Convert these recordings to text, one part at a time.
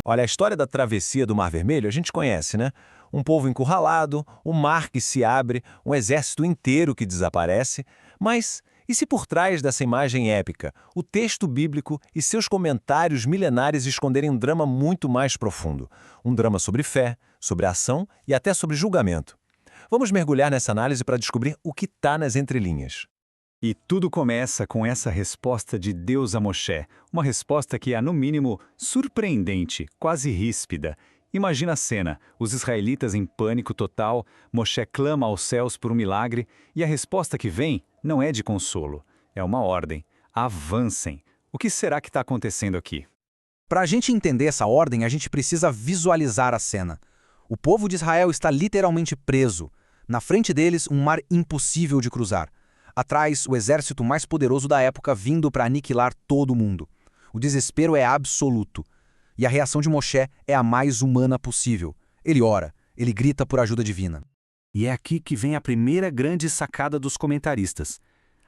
Olha, a história da travessia do Mar Vermelho a gente conhece, né? Um povo encurralado, um mar que se abre, um exército inteiro que desaparece. Mas e se por trás dessa imagem épica, o texto bíblico e seus comentários milenares esconderem um drama muito mais profundo? Um drama sobre fé, sobre ação e até sobre julgamento. Vamos mergulhar nessa análise para descobrir o que está nas entrelinhas. E tudo começa com essa resposta de Deus a Moshe, uma resposta que é, no mínimo, surpreendente, quase ríspida. Imagina a cena, os israelitas em pânico total, Moshe clama aos céus por um milagre, e a resposta que vem não é de consolo, é uma ordem. Avancem. O que será que está acontecendo aqui? Para a gente entender essa ordem, a gente precisa visualizar a cena. O povo de Israel está literalmente preso. Na frente deles, um mar impossível de cruzar. Atrás, o exército mais poderoso da época vindo para aniquilar todo mundo. O desespero é absoluto. E a reação de Moshe é a mais humana possível. Ele ora, ele grita por ajuda divina. E é aqui que vem a primeira grande sacada dos comentaristas.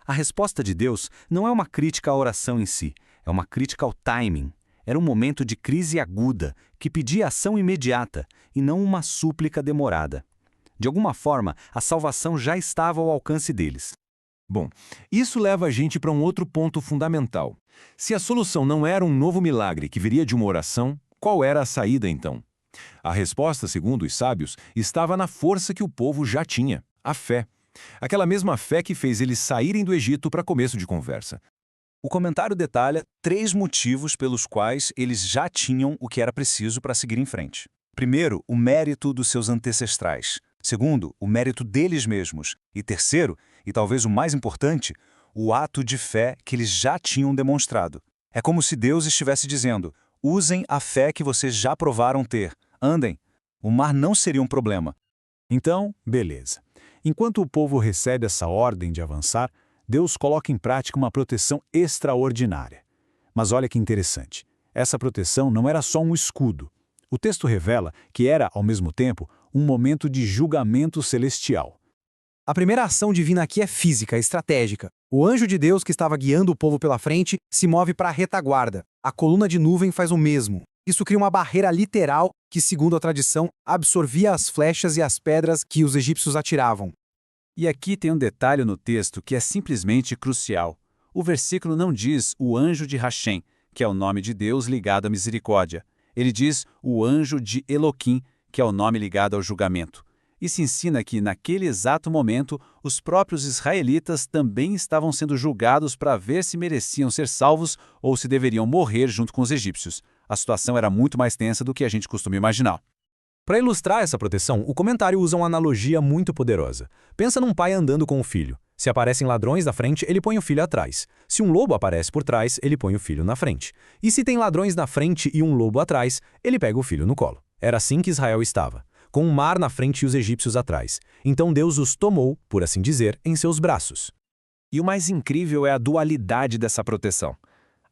A resposta de Deus não é uma crítica à oração em si, é uma crítica ao timing. Era um momento de crise aguda, que pedia ação imediata, e não uma súplica demorada. De alguma forma, a salvação já estava ao alcance deles. Bom, isso leva a gente para um outro ponto fundamental. Se a solução não era um novo milagre que viria de uma oração, qual era a saída então? A resposta, segundo os sábios, estava na força que o povo já tinha, a fé. Aquela mesma fé que fez eles saírem do Egito para começo de conversa. O comentário detalha 3 motivos pelos quais eles já tinham o que era preciso para seguir em frente. Primeiro, o mérito dos seus ancestrais. Segundo, o mérito deles mesmos. E terceiro, e talvez o mais importante, o ato de fé que eles já tinham demonstrado. É como se Deus estivesse dizendo: usem a fé que vocês já provaram ter. Andem. O mar não seria um problema. Então, beleza. Enquanto o povo recebe essa ordem de avançar, Deus coloca em prática uma proteção extraordinária. Mas olha que interessante. Essa proteção não era só um escudo. O texto revela que era, ao mesmo tempo, um momento de julgamento celestial. A primeira ação divina aqui é física, estratégica. O anjo de Deus que estava guiando o povo pela frente se move para a retaguarda. A coluna de nuvem faz o mesmo. Isso cria uma barreira literal que, segundo a tradição, absorvia as flechas e as pedras que os egípcios atiravam. E aqui tem um detalhe no texto que é simplesmente crucial. O versículo não diz o anjo de Hashem, que é o nome de Deus ligado à misericórdia. Ele diz o anjo de Eloquim, que é o nome ligado ao julgamento. Isso ensina que, naquele exato momento, os próprios israelitas também estavam sendo julgados para ver se mereciam ser salvos ou se deveriam morrer junto com os egípcios. A situação era muito mais tensa do que a gente costuma imaginar. Para ilustrar essa proteção, o comentário usa uma analogia muito poderosa. Pensa num pai andando com o filho. Se aparecem ladrões na frente, ele põe o filho atrás. Se um lobo aparece por trás, ele põe o filho na frente. E se tem ladrões na frente e um lobo atrás, ele pega o filho no colo. Era assim que Israel estava, com o mar na frente e os egípcios atrás. Então Deus os tomou, por assim dizer, em seus braços. E o mais incrível é a dualidade dessa proteção.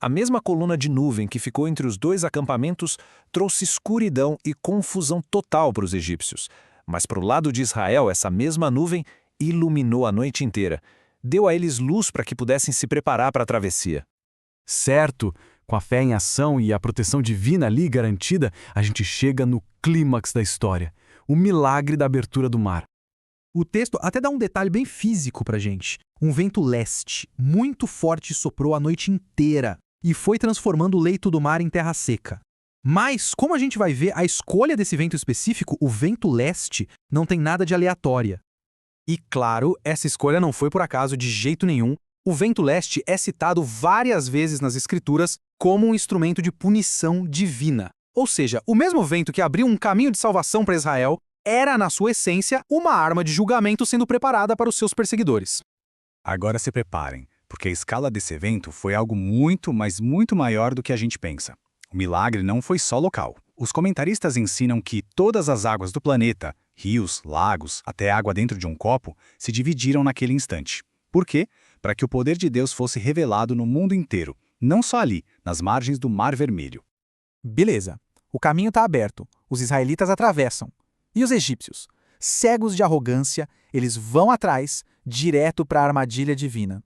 A mesma coluna de nuvem que ficou entre os dois acampamentos trouxe escuridão e confusão total para os egípcios. Mas para o lado de Israel, essa mesma nuvem iluminou a noite inteira. Deu a eles luz para que pudessem se preparar para a travessia. Certo, com a fé em ação e a proteção divina ali garantida, a gente chega no clímax da história, o milagre da abertura do mar. O texto até dá um detalhe bem físico pra gente. Um vento leste, muito forte, soprou a noite inteira e foi transformando o leito do mar em terra seca. Mas, como a gente vai ver, a escolha desse vento específico, o vento leste, não tem nada de aleatória. E claro, essa escolha não foi por acaso de jeito nenhum. O vento leste é citado várias vezes nas escrituras como um instrumento de punição divina. Ou seja, o mesmo vento que abriu um caminho de salvação para Israel era, na sua essência, uma arma de julgamento sendo preparada para os seus perseguidores. Agora se preparem, porque a escala desse evento foi algo muito, mas muito maior do que a gente pensa. O milagre não foi só local. Os comentaristas ensinam que todas as águas do planeta, rios, lagos, até água dentro de um copo, se dividiram naquele instante. Por quê? Para que o poder de Deus fosse revelado no mundo inteiro, não só ali, nas margens do Mar Vermelho. Beleza, o caminho está aberto, os israelitas atravessam. E os egípcios, cegos de arrogância, Eles vão atrás, direto para a armadilha divina.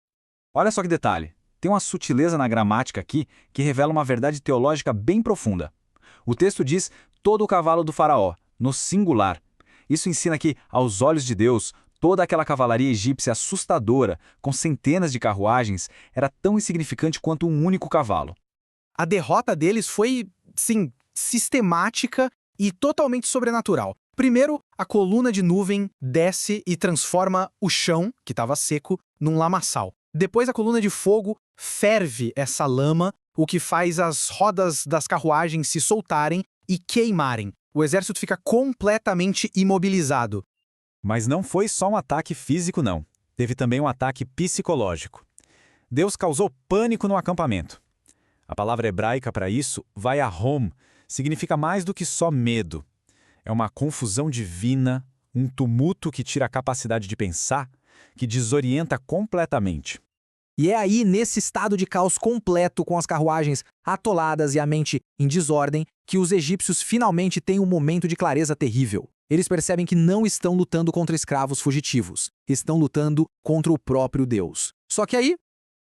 Olha só que detalhe. Tem uma sutileza na gramática aqui que revela uma verdade teológica bem profunda. O texto diz todo o cavalo do faraó, no singular. Isso ensina que, aos olhos de Deus, toda aquela cavalaria egípcia assustadora, com centenas de carruagens, era tão insignificante quanto um único cavalo. A derrota deles foi, sim, sistemática e totalmente sobrenatural. Primeiro, a coluna de nuvem desce e transforma o chão, que estava seco, num lamaçal. Depois, a coluna de fogo ferve essa lama, o que faz as rodas das carruagens se soltarem e queimarem. O exército fica completamente imobilizado. Mas não foi só um ataque físico, não. Teve também um ataque psicológico. Deus causou pânico no acampamento. A palavra hebraica para isso, vayahom, significa mais do que só medo. É uma confusão divina, um tumulto que tira a capacidade de pensar, que desorienta completamente. E é aí, nesse estado de caos completo, com as carruagens atoladas e a mente em desordem, que os egípcios finalmente têm um momento de clareza terrível. Eles percebem que não estão lutando contra escravos fugitivos, estão lutando contra o próprio Deus. Só que aí,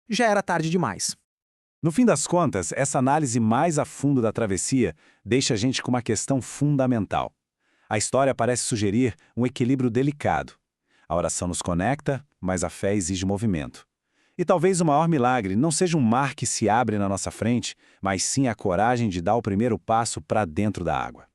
já era tarde demais. No fim das contas, essa análise mais a fundo da travessia deixa a gente com uma questão fundamental. A história parece sugerir um equilíbrio delicado. A oração nos conecta, mas a fé exige movimento. E talvez o maior milagre não seja um mar que se abre na nossa frente, mas sim a coragem de dar o primeiro passo para dentro da água.